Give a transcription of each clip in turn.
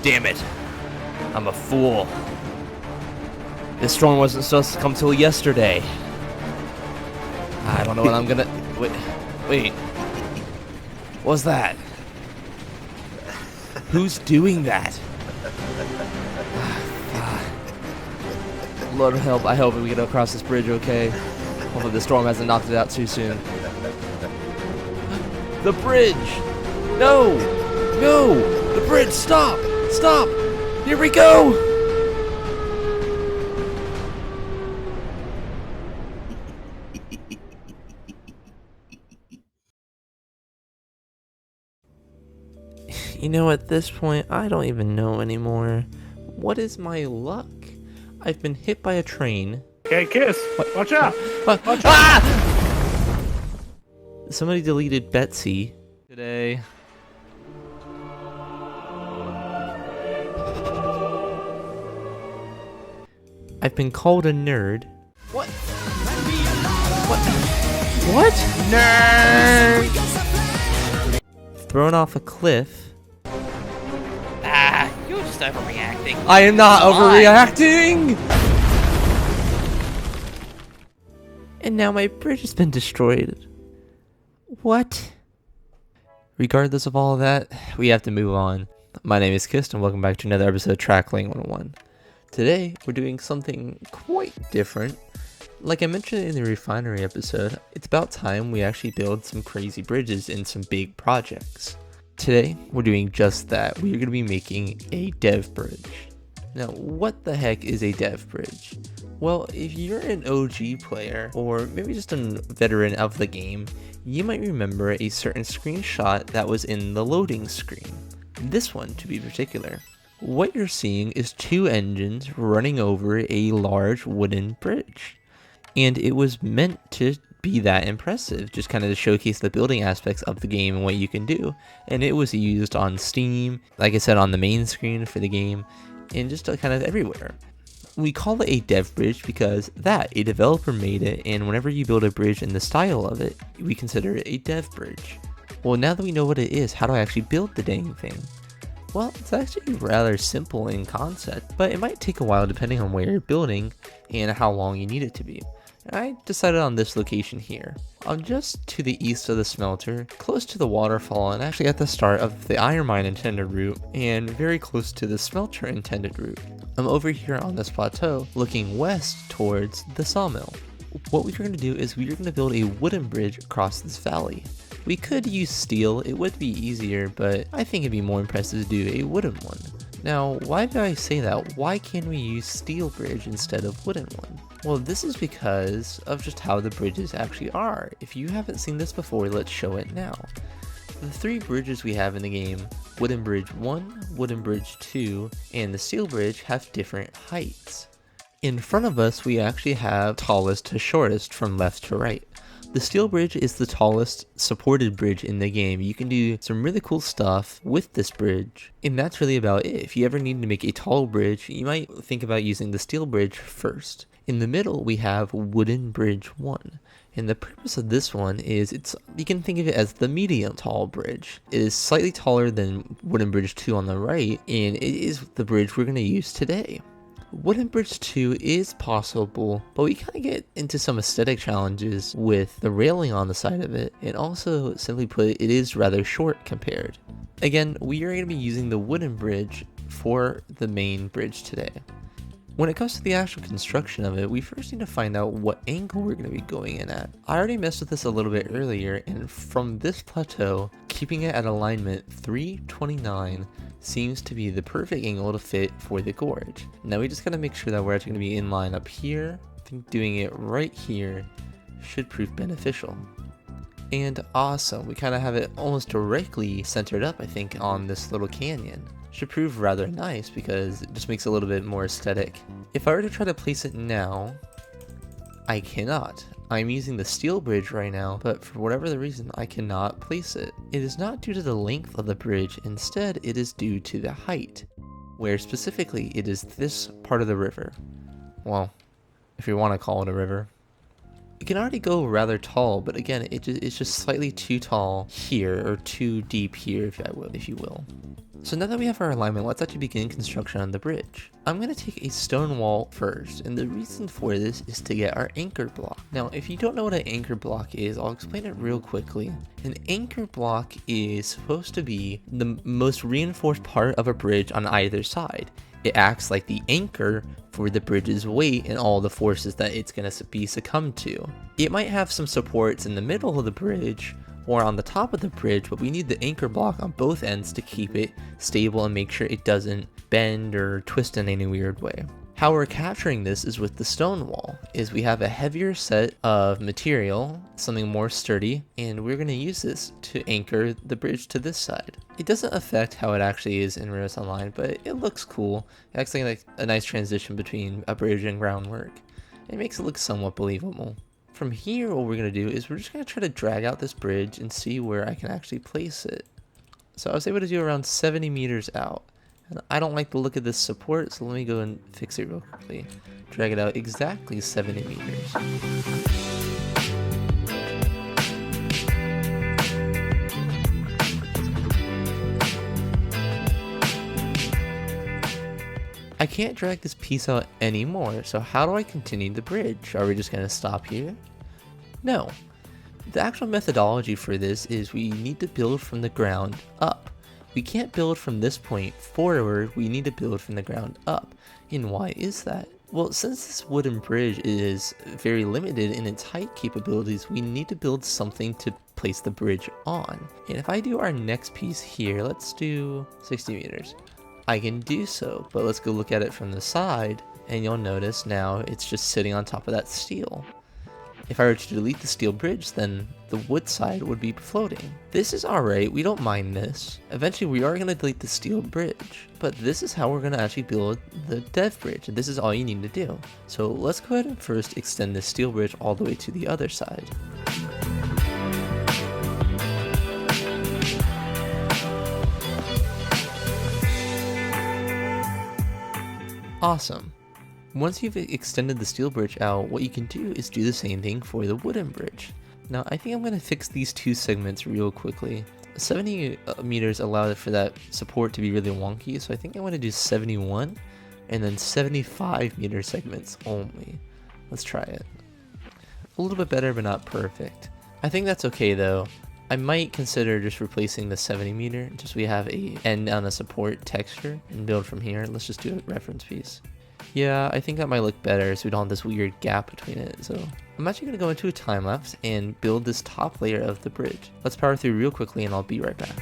Damn it. I'm a fool. This storm wasn't supposed to come till yesterday. I don't know what I'm gonna... Wait. What's that? Who's doing that? Lord help, I hope we get across this bridge okay. Hopefully the storm hasn't knocked it out too soon. The bridge! No! No! The bridge! Stop! Stop! Here we go! You know, at this point, I don't even know anymore. What is my luck? I've been hit by a train. Okay, Kiss! What? Watch out! What? Watch Ah! Somebody deleted Betsy today. I've been called a nerd. What? What? Nerd! Thrown off a cliff. You're just overreacting. I am not overreacting! And now my bridge has been destroyed. What? Regardless of all of that, we have to move on. My name is Kist and welcome back to another episode of Trackling 101. Today, we're doing something quite different. Like I mentioned in the refinery episode, it's about time we actually build some crazy bridges in some big projects. Today, we're doing just that. We're going to be making a dev bridge. Now, what the heck is a dev bridge? Well, if you're an OG player, or maybe just a veteran of the game, you might remember a certain screenshot that was in the loading screen. This one, to be particular. What you're seeing is two engines running over a large wooden bridge. And it was meant to be that impressive, just kind of to showcase the building aspects of the game and what you can do. And it was used on Steam, like I said, on the main screen for the game, and just kind of everywhere. We call it a dev bridge because a developer made it, and whenever you build a bridge in the style of it, we consider it a dev bridge. Well, now that we know what it is, how do I actually build the dang thing? Well, it's actually rather simple in concept, but it might take a while depending on where you're building and how long you need it to be. I decided on this location here. I'm just to the east of the smelter, close to the waterfall and actually at the start of the iron mine intended route and very close to the smelter intended route. I'm over here on this plateau looking west towards the sawmill. What we're going to do is we're going to build a wooden bridge across this valley. We could use steel, it would be easier, but I think it'd be more impressive to do a wooden one. Now, why do I say that? Why can't we use steel bridge instead of wooden one? Well, this is because of just how the bridges actually are. If you haven't seen this before, let's show it now. The three bridges we have in the game, Wooden Bridge 1, Wooden Bridge 2, and the Steel Bridge have different heights. In front of us, we actually have tallest to shortest from left to right. The Steel Bridge is the tallest supported bridge in the game. You can do some really cool stuff with this bridge, and that's really about it. If you ever need to make a tall bridge, you might think about using the Steel Bridge first. In the middle, we have Wooden Bridge 1, and the purpose of this one is you can think of it as the medium tall bridge. It is slightly taller than Wooden Bridge 2 on the right, and it is the bridge we're going to use today. Wooden Bridge 2 is possible, but we kind of get into some aesthetic challenges with the railing on the side of it, and also, simply put, it is rather short compared. Again, we are going to be using the wooden bridge for the main bridge today. When it comes to the actual construction of it, we first need to find out what angle we're going to be going in at. I already messed with this a little bit earlier, and from this plateau, keeping it at alignment 329 seems to be the perfect angle to fit for the gorge. Now we just gotta make sure that we're actually gonna be in line up here. I think doing it right here should prove beneficial. And awesome, we kind of have it almost directly centered up, I think, on this little canyon. Should prove rather nice because it just makes it a little bit more aesthetic. If I were to try to place it now, I cannot. I'm using the steel bridge right now, but for whatever the reason, I cannot place it. It is not due to the length of the bridge, instead it is due to the height, where specifically it is this part of the river. Well, if you want to call it a river. It can already go rather tall, but again, it's just slightly too tall here, or too deep here, if you will. So now that we have our alignment, let's actually begin construction on the bridge. I'm going to take a stone wall first, and the reason for this is to get our anchor block. Now, if you don't know what an anchor block is, I'll explain it real quickly. An anchor block is supposed to be the most reinforced part of a bridge on either side. It acts like the anchor for the bridge's weight and all the forces that it's going to be succumbed to. It might have some supports in the middle of the bridge or on the top of the bridge, but we need the anchor block on both ends to keep it stable and make sure it doesn't bend or twist in any weird way. How we're capturing this is with the stone wall, is we have a heavier set of material, something more sturdy, and we're going to use this to anchor the bridge to this side. It doesn't affect how it actually is in Real Online, but it looks cool. It acts like a nice transition between a bridge and groundwork. It makes it look somewhat believable. From here, what we're going to do is we're just going to try to drag out this bridge and see where I can actually place it. So I was able to do around 70 meters out. And I don't like the look of this support, so let me go and fix it real quickly. Drag it out exactly 70 meters. I can't drag this piece out anymore, so how do I continue the bridge? Are we just going to stop here? No. The actual methodology for this is we need to build from the ground up. We can't build from this point forward, we need to build from the ground up. And why is that? Well, since this wooden bridge is very limited in its height capabilities, we need to build something to place the bridge on. And if I do our next piece here, let's do 60 meters. I can do so, but let's go look at it from the side, and you'll notice now it's just sitting on top of that steel. If I were to delete the steel bridge, then the wood side would be floating. This is alright, we don't mind this. Eventually we are going to delete the steel bridge, but this is how we're going to actually build the dev bridge, and this is all you need to do. So let's go ahead and first extend the steel bridge all the way to the other side. Awesome. Once you've extended the steel bridge out, what you can do is do the same thing for the wooden bridge. Now I think I'm going to fix these two segments real quickly. 70 meters allowed for that support to be really wonky, so I think I'm going to do 71 and then 75 meter segments only. Let's try it. A little bit better, but not perfect. I think that's okay though. I might consider just replacing the 70 meter, just so we have a end on a support texture, and build from here. Let's just do a reference piece. Yeah, I think that might look better so we don't have this weird gap between it. So I'm actually going to go into a time lapse and build this top layer of the bridge. Let's power through real quickly and I'll be right back.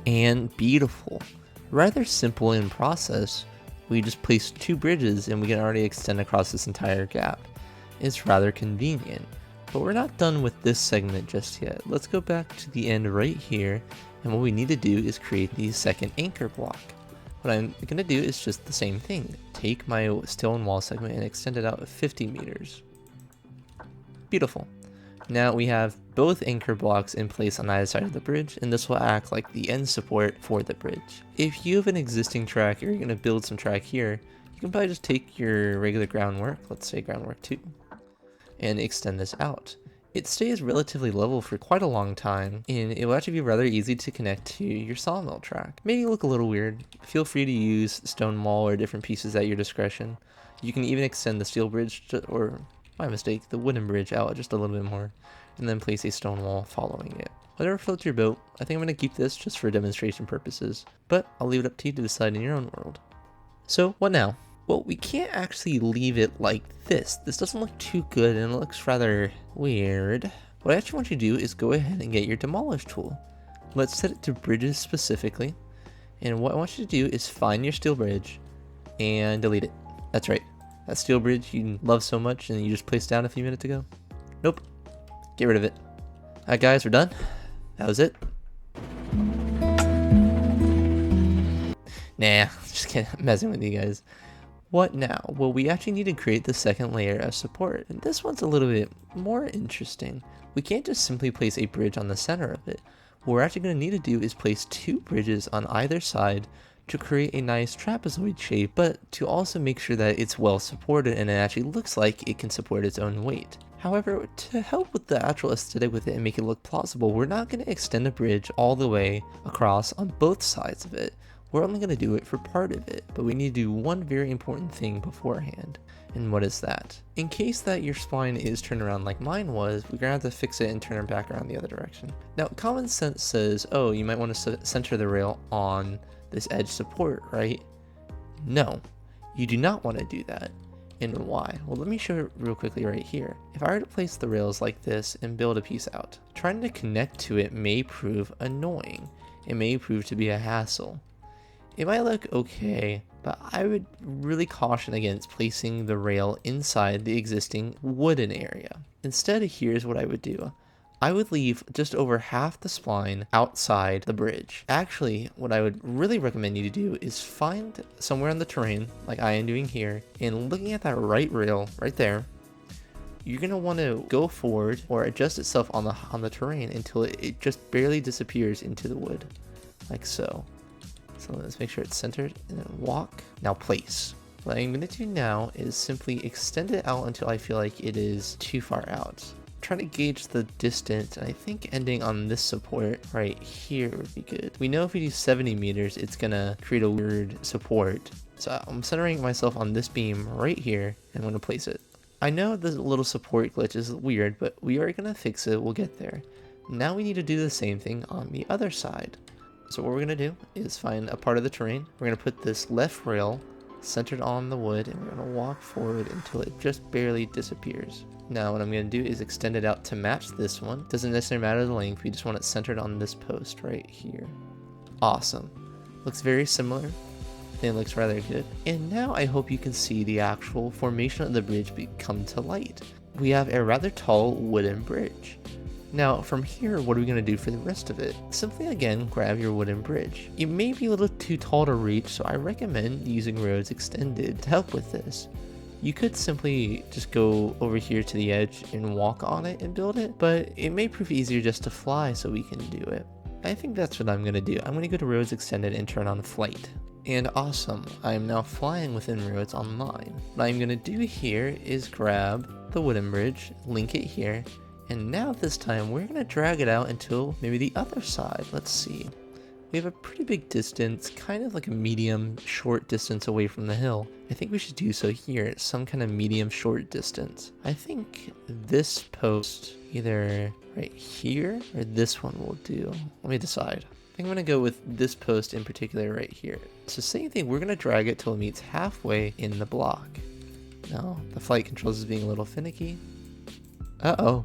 And beautiful. Rather simple in process. We just place two bridges and we can already extend across this entire gap. It's rather convenient. But we're not done with this segment just yet. Let's go back to the end right here, and what we need to do is create the second anchor block. What I'm going to do is just the same thing. Take my stone wall segment and extend it out 50 meters. Beautiful. Now we have both anchor blocks in place on either side of the bridge, and this will act like the end support for the bridge. If you have an existing track or you're going to build some track here, you can probably just take your regular groundwork, let's say groundwork 2, and extend this out. It stays relatively level for quite a long time, and it will actually be rather easy to connect to your sawmill track. Maybe look a little weird. Feel free to use stone wall or different pieces at your discretion. You can even extend the steel bridge or my mistake, the wooden bridge out just a little bit more, and then place a stone wall following it. Whatever floats your boat. I think I'm going to keep this just for demonstration purposes, but I'll leave it up to you to decide in your own world. So what now? Well, we can't actually leave it like this. This doesn't look too good and it looks rather weird. What I actually want you to do is go ahead and get your demolish tool. Let's set it to bridges specifically, and what I want you to do is find your steel bridge and delete it. That's right. That steel bridge you love so much and you just placed down a few minutes ago? Nope. Get rid of it. Alright guys, we're done. That was it. Nah, just kidding. I'm messing with you guys. What now? Well, we actually need to create the second layer of support, and this one's a little bit more interesting. We can't just simply place a bridge on the center of it. What we're actually going to need to do is place 2 bridges on either side to create a nice trapezoid shape, but to also make sure that it's well supported and it actually looks like it can support its own weight. However, to help with the actual aesthetic with it and make it look plausible, we're not going to extend the bridge all the way across on both sides of it. We're only going to do it for part of it, but we need to do one very important thing beforehand. And what is that? In case that your spline is turned around like mine was, we're going to have to fix it and turn it back around the other direction. Now, common sense says, oh, you might want to center the rail on this edge support, right? No, you do not want to do that. And why? Well, let me show it real quickly right here. If I were to place the rails like this and build a piece out, trying to connect to it may prove annoying. It may prove to be a hassle. It might look okay, but I would really caution against placing the rail inside the existing wooden area. Instead, here's what I would do. I would leave just over half the spline outside the bridge. Actually, what I would really recommend you to do is find somewhere on the terrain, like I am doing here, and looking at that right rail right there, you're going to want to go forward or adjust itself on the terrain until it just barely disappears into the wood, like so. So let's make sure it's centered and then walk. Now place. What I'm going to do now is simply extend it out until I feel like it is too far out. Trying to gauge the distance, and I think ending on this support right here would be good. We know if we do 70 meters, it's going to create a weird support. So I'm centering myself on this beam right here, and I'm going to place it. I know the little support glitch is weird, but we are going to fix it. We'll get there. Now we need to do the same thing on the other side. So what we're going to do is find a part of the terrain. We're going to put this left rail centered on the wood, and we're going to walk forward until it just barely disappears. Now what I'm going to do is extend it out to match this one. Doesn't necessarily matter the length, we just want it centered on this post right here. Awesome. Looks very similar. I think it looks rather good. And now I hope you can see the actual formation of the bridge come to light. We have a rather tall wooden bridge. Now from here, what are we going to do for the rest of it? Simply again, grab your wooden bridge. It may be a little too tall to reach, so I recommend using roads extended to help with this. You could simply just go over here to the edge and walk on it and build it, but it may prove easier just to fly so we can do it. I think that's what I'm going to do. I'm going to go to roads extended and turn on flight. And awesome, I am now flying within roads on mine. What I'm going to do here is grab the wooden bridge, link it here, and now this time we're going to drag it out until maybe the other side. Let's see. We have a pretty big distance, kind of like a medium short distance away from the hill. I think we should do so here, some kind of medium short distance. I think this post, either right here or this one will do. Let me decide. I think I'm going to go with this post in particular right here. So same thing, we're going to drag it till it meets halfway in the block. Now, the flight controls is being a little finicky. Uh-oh.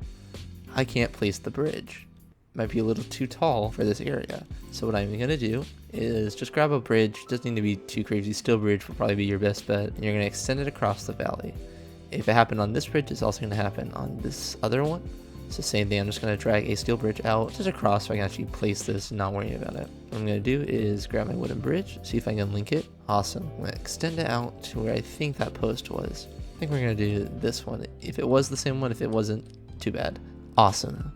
I can't place the bridge. Might be a little too tall for this area. So what I'm going to do is just grab a bridge. Doesn't need to be too crazy. Steel bridge will probably be your best bet. And you're going to extend it across the valley. If it happened on this bridge, it's also going to happen on this other one. It's the same thing. I'm just going to drag a steel bridge out just across so I can actually place this and not worry about it. What I'm going to do is grab my wooden bridge, see if I can link it. Awesome. I'm going to extend it out to where I think that post was. I think we're going to do this one. If it was the same one, if it wasn't, too bad. Awesome.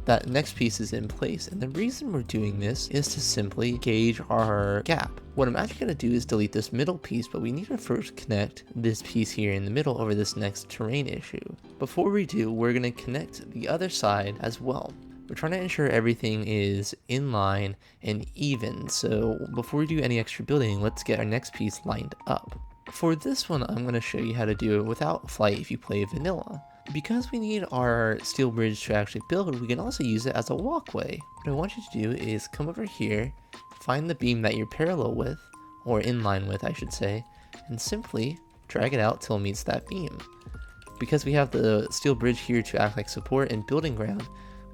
That next piece is in place, and the reason we're doing this is to simply gauge our gap. What I'm actually going to do is delete this middle piece, but we need to first connect this piece here in the middle over this next terrain issue. Before we do, we're going to connect the other side as well. We're trying to ensure everything is in line and even, so before we do any extra building, let's get our next piece lined up. For this one, I'm going to show you how to do it without flight if you play vanilla. Because we need our steel bridge to actually build, we can also use it as a walkway. What I want you to do is come over here, find the beam that you're parallel with, or in line with I should say, and simply drag it out till it meets that beam. Because we have the steel bridge here to act like support and building ground,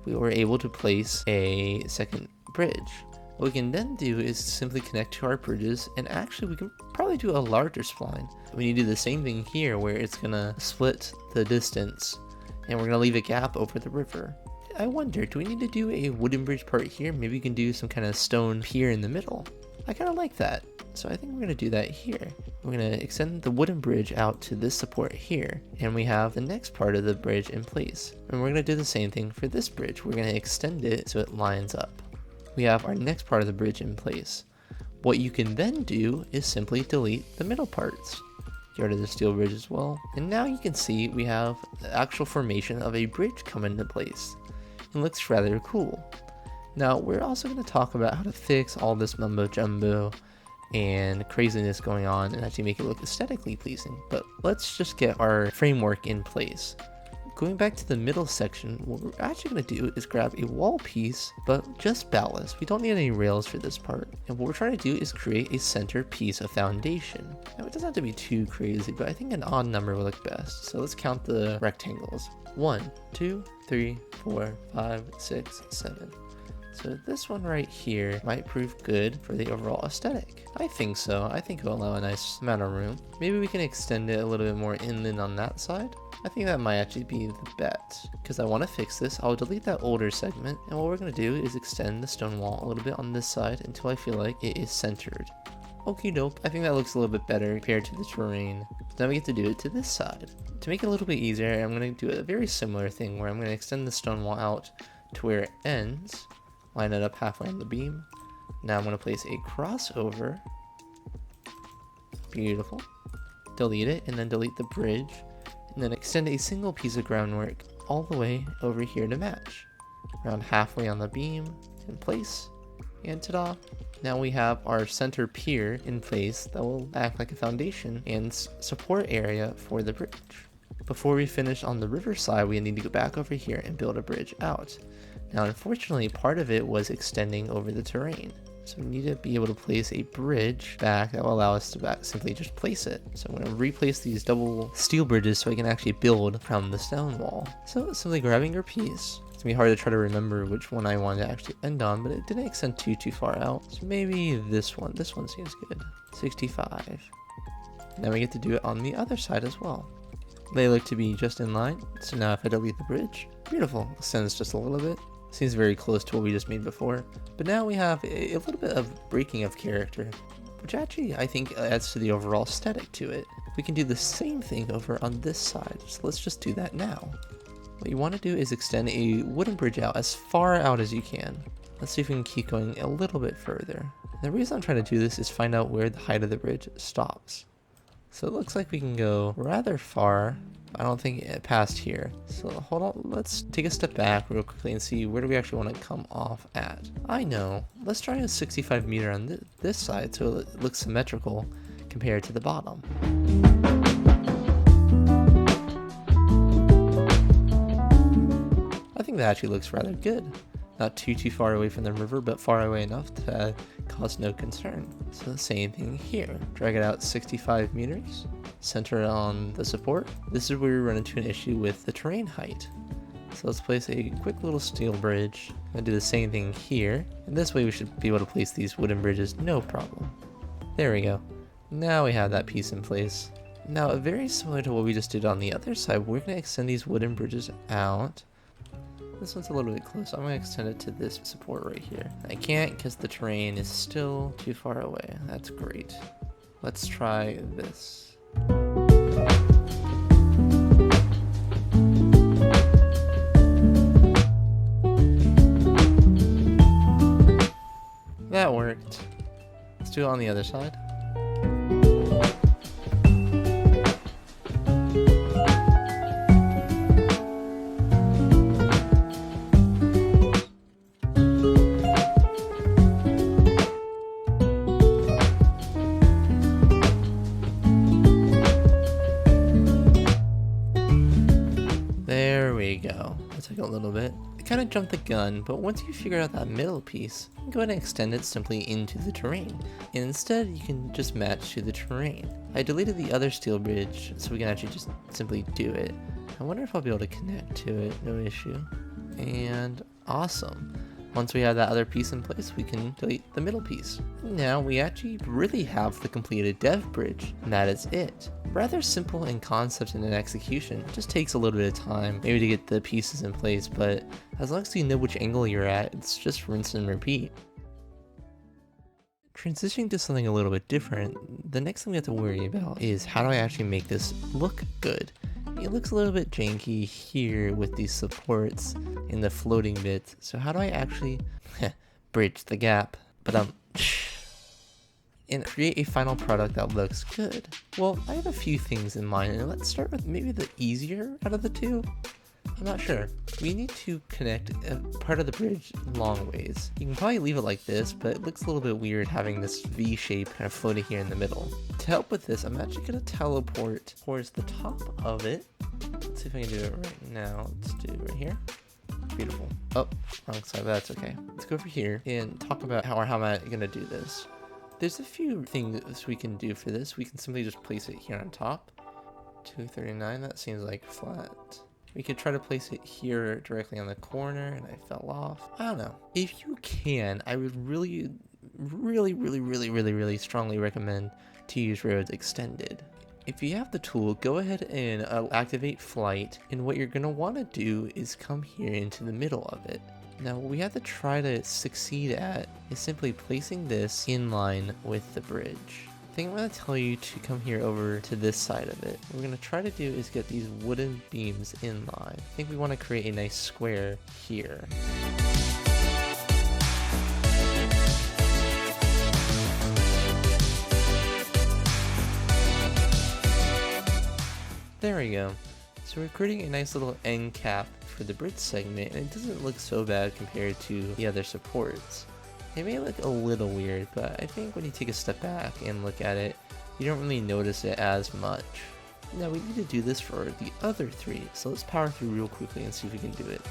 we were able to place a second bridge. What we can then do is simply connect to our bridges, and actually we can probably do a larger spline. We need to do the same thing here where it's gonna split the distance and we're gonna leave a gap over the river. I wonder, do we need to do a wooden bridge part here? Maybe we can do some kind of stone pier in the middle. I kind of like that. So I think we're going to do that here. We're going to extend the wooden bridge out to this support here. And we have the next part of the bridge in place. And we're going to do the same thing for this bridge. We're going to extend it so it lines up. We have our next part of the bridge in place. What you can then do is simply delete the middle parts. Get rid of the steel bridge as well. And now you can see we have the actual formation of a bridge come into place. It looks rather cool. Now we're also going to talk about how to fix all this mumbo jumbo and craziness going on and actually make it look aesthetically pleasing. But let's just get our framework in place. Going back to the middle section, what we're actually going to do is grab a wall piece, but just ballast. We don't need any rails for this part. And what we're trying to do is create a center piece of foundation. Now it doesn't have to be too crazy, but I think an odd number will look best. So let's count the rectangles. 1, 2, 3, 4, 5, 6, 7. So this one right here might prove good for the overall aesthetic. I think so. I think it'll allow a nice amount of room. Maybe we can extend it a little bit more inland on that side. I think that might actually be the bet. Because I want to fix this, I'll delete that older segment. And what we're going to do is extend the stone wall a little bit on this side until I feel like it is centered. Okie doke. I think that looks a little bit better compared to the terrain. Now we get to do it to this side. To make it a little bit easier, I'm going to do a very similar thing where I'm going to extend the stone wall out to where it ends. Line it up halfway on the beam. Now I'm going to place a crossover. Beautiful. Delete it and then delete the bridge. And then extend a single piece of groundwork all the way over here to match. Around halfway on the beam, in place, and ta-da. Now we have our center pier in place that will act like a foundation and support area for the bridge. Before we finish on the river side, we need to go back over here and build a bridge out. Now unfortunately, part of it was extending over the terrain. So we need to be able to place a bridge back that will allow us to simply just place it. So I'm going to replace these double steel bridges so I can actually build from the stone wall. So simply grabbing your piece. It's going to be hard to try to remember which one I want to actually end on, but it didn't extend too far out. So maybe this one. This one seems good. 65. Now we get to do it on the other side as well. They look to be just in line. So now if I delete the bridge, beautiful. Extends just a little bit. Seems very close to what we just made before. But now we have a little bit of breaking of character, which actually I think adds to the overall aesthetic to it. We can do the same thing over on this side, so let's just do that now. What you want to do is extend a wooden bridge out as far out as you can. Let's see if we can keep going a little bit further. The reason I'm trying to do this is find out where the height of the bridge stops. So it looks like we can go rather far. I don't think it passed here. So hold on, let's take a step back real quickly and see where do we actually want to come off at. I know, let's try a 65 meter on this side so it looks symmetrical compared to the bottom. I think that actually looks rather good. Not too far away from the river, but far away enough to cause no concern. So the same thing here. Drag it out 65 meters. Center it on the support. This is where we run into an issue with the terrain height. So let's place a quick little steel bridge. I'm gonna do the same thing here. And this way we should be able to place these wooden bridges no problem. There we go. Now we have that piece in place. Now very similar to what we just did on the other side, we're gonna extend these wooden bridges out. This one's a little bit close, so I'm going to extend it to this support right here. I can't because the terrain is still too far away. That's great. Let's try this. That worked. Let's do it on the other side. Take a little bit. I kind of jumped the gun, but once you figure out that middle piece, you can go ahead and extend it simply into the terrain. And instead, you can just match to the terrain. I deleted the other steel bridge, so we can actually just simply do it. I wonder if I'll be able to connect to it, no issue. And awesome. Once we have that other piece in place, we can delete the middle piece. Now we actually really have the completed dev bridge, and that is it. Rather simple in concept and in execution. It just takes a little bit of time, maybe to get the pieces in place, but as long as you know which angle you're at, it's just rinse and repeat. Transitioning to something a little bit different, the next thing we have to worry about is how do I actually make this look good? It looks a little bit janky here with these supports and the floating bits, so how do I actually bridge the gap, and create a final product that looks good? Well, I have a few things in mind, and let's start with maybe the easier out of the two. I'm not sure. We need to connect a part of the bridge long ways. You can probably leave it like this, but it looks a little bit weird having this V shape kind of floating here in the middle. To help with this, I'm actually going to teleport towards the top of it. Let's see if I can do it right now. Let's do it right here. Beautiful. Oh, wrong side, but that's okay. Let's go over here and talk about how am I going to do this. There's a few things we can do for this. We can simply just place it here on top. 239, that seems like flat. We could try to place it here directly on the corner, and I fell off. I don't know. If you can, I would really strongly recommend to use roads extended. If you have the tool, go ahead and activate flight, and what you're going to want to do is come here into the middle of it. Now what we have to try to succeed at is simply placing this in line with the bridge. I think I'm going to tell you to come here over to this side of it. What we're going to try to do is get these wooden beams in line. I think we want to create a nice square here. There we go. So we're creating a nice little end cap for the bridge segment, and it doesn't look so bad compared to the other supports. It may look a little weird, but I think when you take a step back and look at it, you don't really notice it as much. Now we need to do this for the other three, so let's power through real quickly and see if we can do it.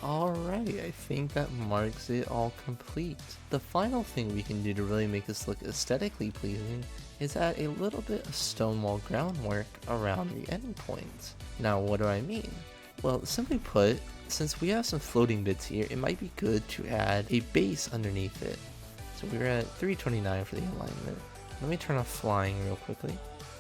Alright, I think that marks it all complete. The final thing we can do to really make this look aesthetically pleasing is add a little bit of stone wall groundwork around the endpoints. Now what do I mean? Well, simply put, since we have some floating bits here, it might be good to add a base underneath it. So we're at 329 for the alignment. Let me turn off flying real quickly.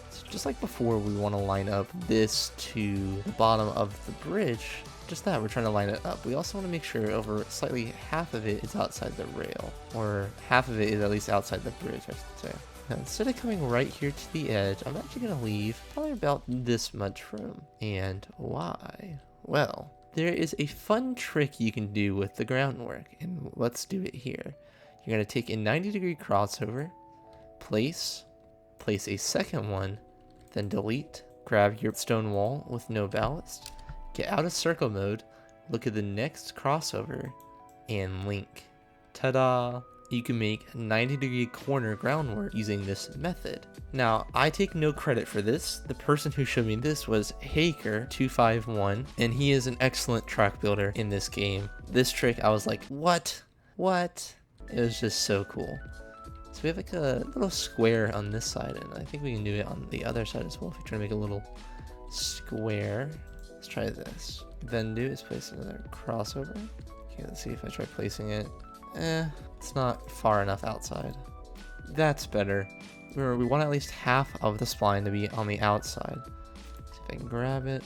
So just like before, we want to line up this to the bottom of the bridge. Just that, we're trying to line it up. We also want to make sure over slightly half of it is outside the rail, or half of it is at least outside the bridge, I should say. Now, instead of coming right here to the edge, I'm actually going to leave probably about this much room. And why? Well, there is a fun trick you can do with the groundwork, and let's do it here. You're going to take a 90-degree crossover, place a second one, then delete, grab your stone wall with no ballast, get out of circle mode, look at the next crossover, and link. Ta-da! You can make 90-degree corner groundwork using this method. Now, I take no credit for this. The person who showed me this was Haker251, and he is an excellent track builder in this game. This trick, I was like, what? What? It was just so cool. So we have like a little square on this side, and I think we can do it on the other side as well if we try to make a little square. Let's try this. Then do is place another crossover. Okay, let's see if I try placing it. It's not far enough outside. That's better. We want at least half of the spline to be on the outside. See if I can grab it.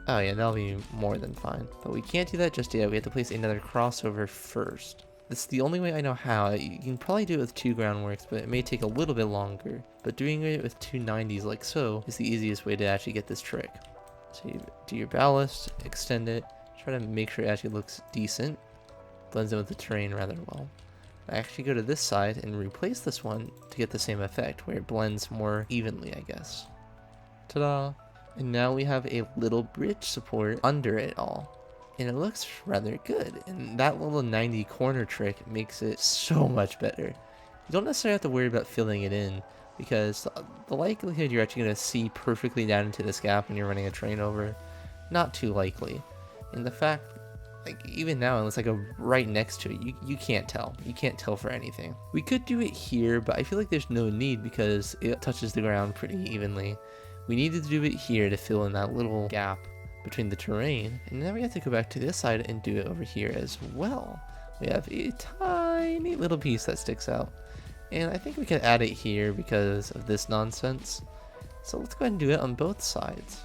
Oh yeah, that'll be more than fine. But we can't do that just yet. We have to place another crossover first. This is the only way I know how. You can probably do it with two groundworks, but it may take a little bit longer. But doing it with two 90s like so is the easiest way to actually get this trick. So you do your ballast, extend it, try to make sure it actually looks decent. Blends in with the terrain rather well. I actually go to this side and replace this one to get the same effect, where it blends more evenly, I guess. Ta-da! And now we have a little bridge support under it all. And it looks rather good, and that little 90 corner trick makes it so much better. You don't necessarily have to worry about filling it in, because the likelihood you're actually going to see perfectly down into this gap when you're running a train over, not too likely. And the fact, like, even now, unless I go right next to it, you can't tell. You can't tell for anything. We could do it here, but I feel like there's no need because it touches the ground pretty evenly. We needed to do it here to fill in that little gap between the terrain, and then we have to go back to this side and do it over here as well. We have a tiny little piece that sticks out, and I think we can add it here because of this nonsense. So let's go ahead and do it on both sides.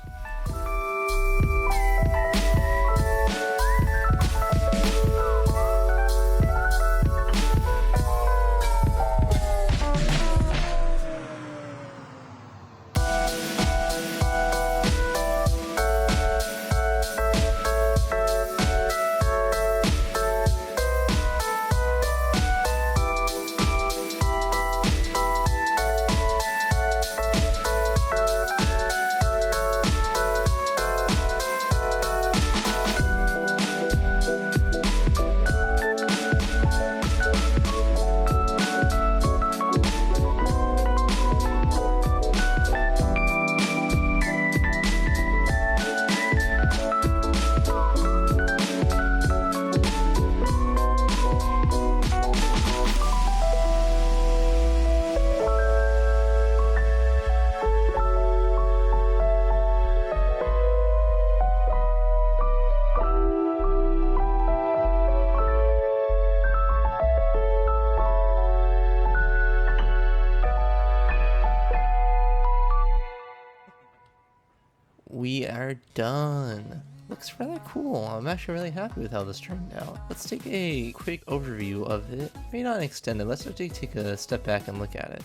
We are done. Looks rather cool. I'm actually really happy with how this turned out. Let's take a quick overview of it. Maybe not extended. Let's actually take a step back and look at it.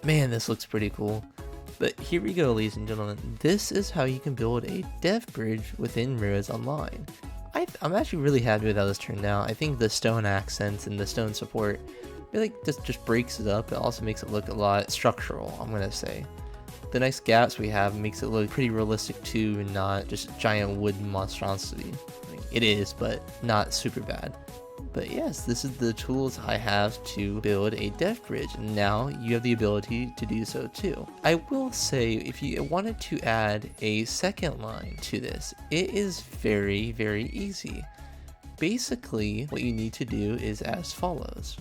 Man, this looks pretty cool. But here we go, ladies and gentlemen. This is how you can build a dev bridge within Mirrors Online. I'm actually really happy with how this turned out. I think the stone accents and the stone support really just breaks it up. It also makes it look a lot structural, I'm gonna say. The nice gaps we have makes it look pretty realistic too, and not just giant wood monstrosity. I mean, it is, but not super bad. But yes, this is the tools I have to build a dev bridge, and now you have the ability to do so too. I will say, if you wanted to add a second line to this, it is very, very easy. Basically, what you need to do is as follows.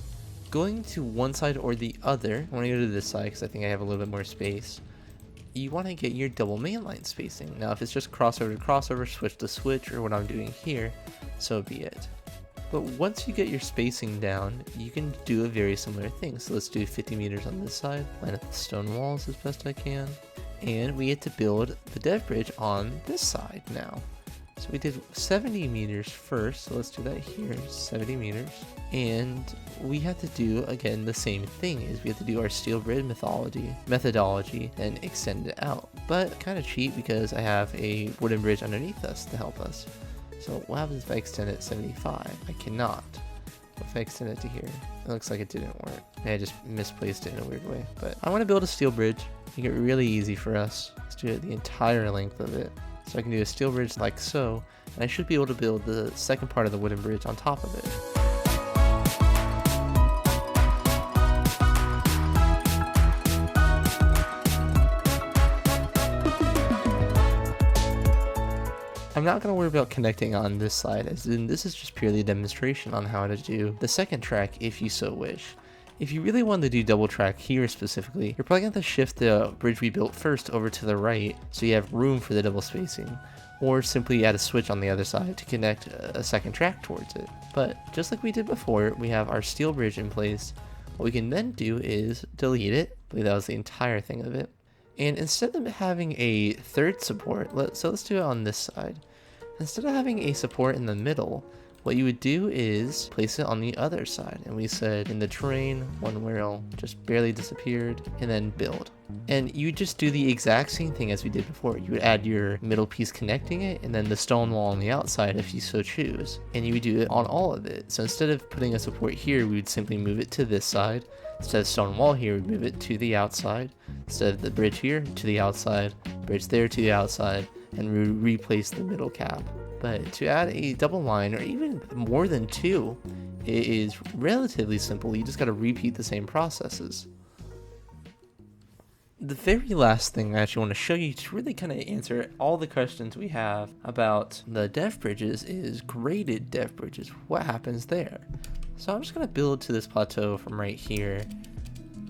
Going to one side or the other, I want to go to this side because I think I have a little bit more space. You want to get your double mainline spacing. Now if it's just crossover to crossover, switch to switch, or what I'm doing here, so be it. But once you get your spacing down, you can do a very similar thing. So let's do 50 meters on this side, line up the stone walls as best I can, and we get to build the dev bridge on this side now. So we did 70 meters first, so let's do that here, 70 meters. And we have to do, again, the same thing, is we have to do our steel bridge methodology and extend it out. But kind of cheat because I have a wooden bridge underneath us to help us. So what happens if I extend it 75? I cannot. If I extend it to here, it looks like it didn't work. I just misplaced it in a weird way. But I want to build a steel bridge, make it really easy for us. Let's do it the entire length of it. So I can do a steel bridge like so, and I should be able to build the second part of the wooden bridge on top of it. I'm not going to worry about connecting on this side, as in this is just purely a demonstration on how to do the second track if you so wish. If you really wanted to do double track here specifically, you're probably going to have to shift the bridge we built first over to the right so you have room for the double spacing, or simply add a switch on the other side to connect a second track towards it. But just like we did before, we have our steel bridge in place. What we can then do is delete it. I believe that was the entire thing of it. And instead of having a third support, let's do it on this side. Instead of having a support in the middle, what you would do is place it on the other side. And we said in the terrain, one rail just barely disappeared, and then build. And you just do the exact same thing as we did before. You would add your middle piece connecting it, and then the stone wall on the outside if you so choose. And you would do it on all of it. So instead of putting a support here, we would simply move it to this side. Instead of stone wall here, we'd move it to the outside. Instead of the bridge here, to the outside. Bridge there to the outside. And replace the middle cap. But to add a double line, or even more than two, it is relatively simple. You just got to repeat the same processes. The very last thing I actually want to show you to really kind of answer all the questions we have about the dev bridges is graded dev bridges. What happens there? So I'm just going to build to this plateau from right here.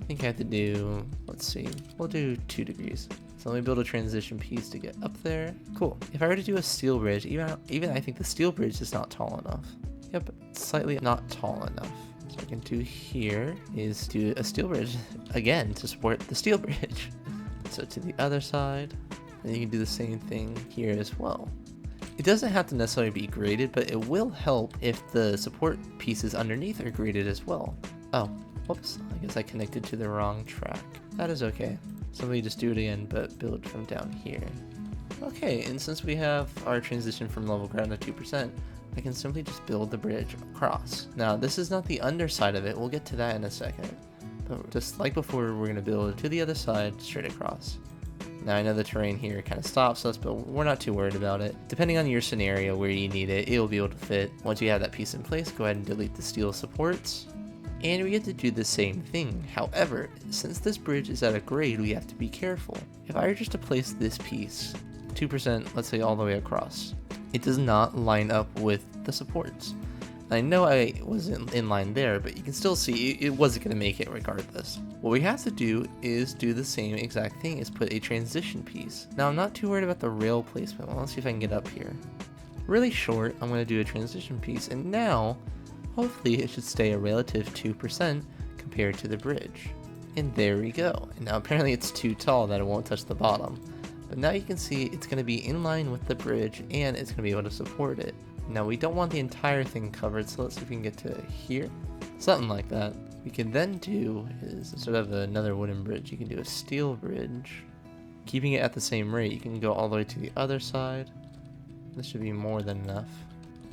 I think I have to do, let's see, we'll do 2 degrees. So let me build a transition piece to get up there. Cool. If I were to do a steel bridge, even I think the steel bridge is not tall enough. Yep, slightly not tall enough. So I can do here is do a steel bridge again to support the steel bridge. So to the other side, and you can do the same thing here as well. It doesn't have to necessarily be graded, but it will help if the support pieces underneath are graded as well. Oh, whoops, I guess I connected to the wrong track. That is okay. So let me just do it again, but build from down here. Okay, and since we have our transition from level ground to 2%, I can simply just build the bridge across. Now, this is not the underside of it. We'll get to that in a second. But just like before, we're going to build to the other side straight across. Now, I know the terrain here kind of stops us, but we're not too worried about it. Depending on your scenario where you need it, it'll be able to fit. Once you have that piece in place, go ahead and delete the steel supports. And we get to do the same thing. However, since this bridge is at a grade, we have to be careful. If I were just to place this piece, 2%, let's say all the way across, it does not line up with the supports. I know I wasn't in line there, but you can still see it wasn't going to make it regardless. What we have to do is do the same exact thing, is put a transition piece. Now I'm not too worried about the rail placement. Well, let's see if I can get up here. Really short, I'm going to do a transition piece, and now hopefully it should stay a relative 2% compared to the bridge. And there we go. And now apparently it's too tall that it won't touch the bottom. But now you can see it's going to be in line with the bridge and it's going to be able to support it. Now we don't want the entire thing covered, so let's see if we can get to here. Something like that. We can then do is, instead of another wooden bridge, you can do a steel bridge. Keeping it at the same rate, you can go all the way to the other side. This should be more than enough.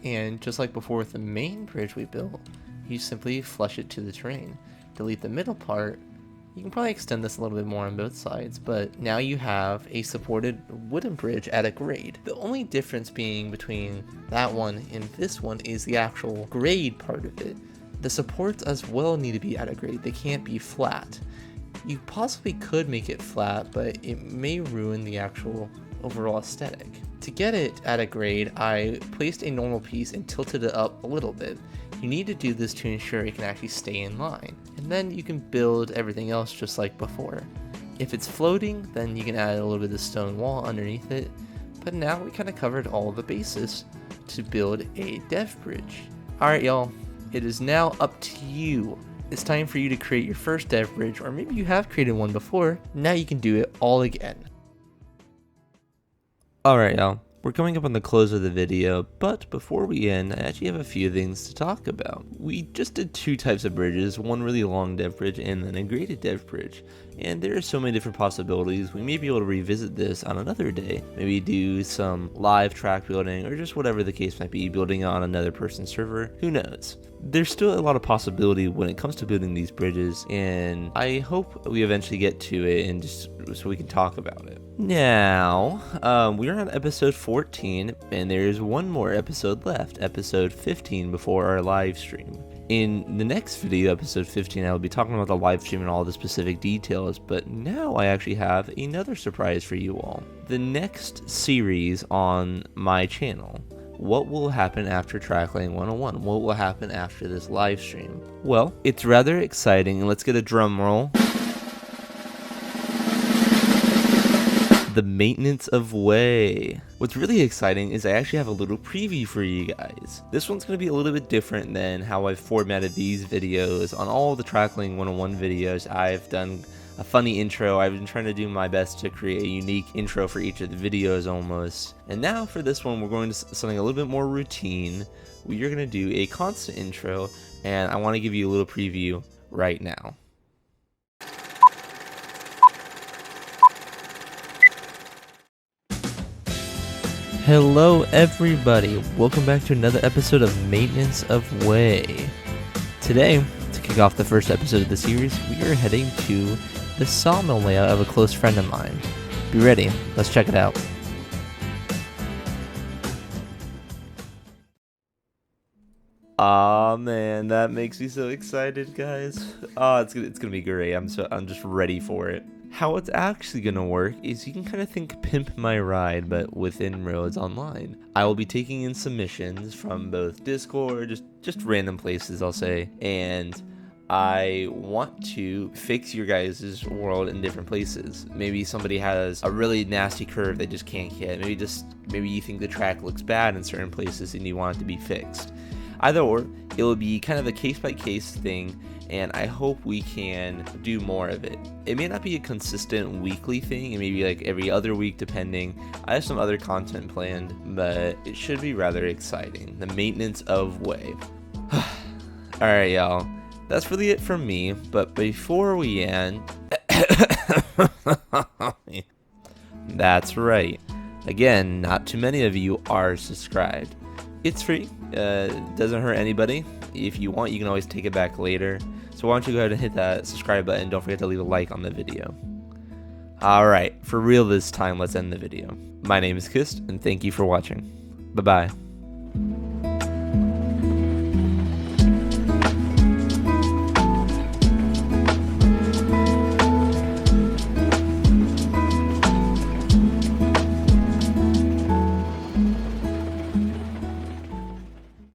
And just like before with the main bridge we built, you simply flush it to the terrain. Delete the middle part. You can probably extend this a little bit more on both sides, but now you have a supported wooden bridge at a grade. The only difference being between that one and this one is the actual grade part of it. The supports as well need to be at a grade. They can't be flat. You possibly could make it flat, but it may ruin the actual overall aesthetic. To get it at a grade, I placed a normal piece and tilted it up a little bit. You need to do this to ensure it can actually stay in line. And then you can build everything else just like before. If it's floating, then you can add a little bit of stone wall underneath it. But now we kind of covered all the bases to build a dev bridge. Alright y'all, it is now up to you. It's time for you to create your first dev bridge, or maybe you have created one before. Now you can do it all again. Alright y'all, we're coming up on the close of the video, but before we end, I actually have a few things to talk about. We just did 2 types of bridges, one really long dev bridge and then a graded dev bridge. And there are so many different possibilities. We may be able to revisit this on another day. Maybe do some live track building or just whatever the case might be, building on another person's server. Who knows? There's still a lot of possibility when it comes to building these bridges, and I hope we eventually get to it and just so we can talk about it. Now, we're on episode 14, and there's one more episode left, episode 15, before our live stream. In the next video, episode 15, I will be talking about the live stream and all the specific details, but now I actually have another surprise for you all. The next series on my channel. What will happen after Tracklaying 101? What will happen after this live stream? Well, it's rather exciting, and let's get a drum roll. The maintenance of way. What's really exciting is I actually have a little preview for you guys. This one's going to be a little bit different than how I've formatted these videos. On all the Tracklaying 101 videos, I've done a funny intro. I've been trying to do my best to create a unique intro for each of the videos almost. And now for this one, we're going to something a little bit more routine. We're going to do a constant intro, and I want to give you a little preview right now. Hello everybody, welcome back to another episode of Maintenance of Way. Today, to kick off the first episode of the series, we are heading to the sawmill layout of a close friend of mine. Be ready, let's check it out. Aw man, that makes me so excited, guys. It's gonna be great. I'm just ready for it. How it's actually gonna work is you can kind of think Pimp My Ride, but with inroads online. I will be taking in submissions from both Discord, just random places, I'll say, and I want to fix your guys' world in different places. Maybe somebody has a really nasty curve they just can't get. Maybe you think the track looks bad in certain places and you want it to be fixed. Either or, it will be kind of a case-by-case thing, and I hope we can do more of it. It may not be a consistent weekly thing, it may be like every other week depending. I have some other content planned, but it should be rather exciting. The maintenance of way. Alright y'all, that's really it from me, but before we end... That's right. Again, not too many of you are subscribed. It's free, doesn't hurt anybody. If you want, you can always take it back later. So why don't you go ahead and hit that subscribe button. Don't forget to leave a like on the video. Alright, for real this time, let's end the video. My name is Kist, and thank you for watching. Bye-bye.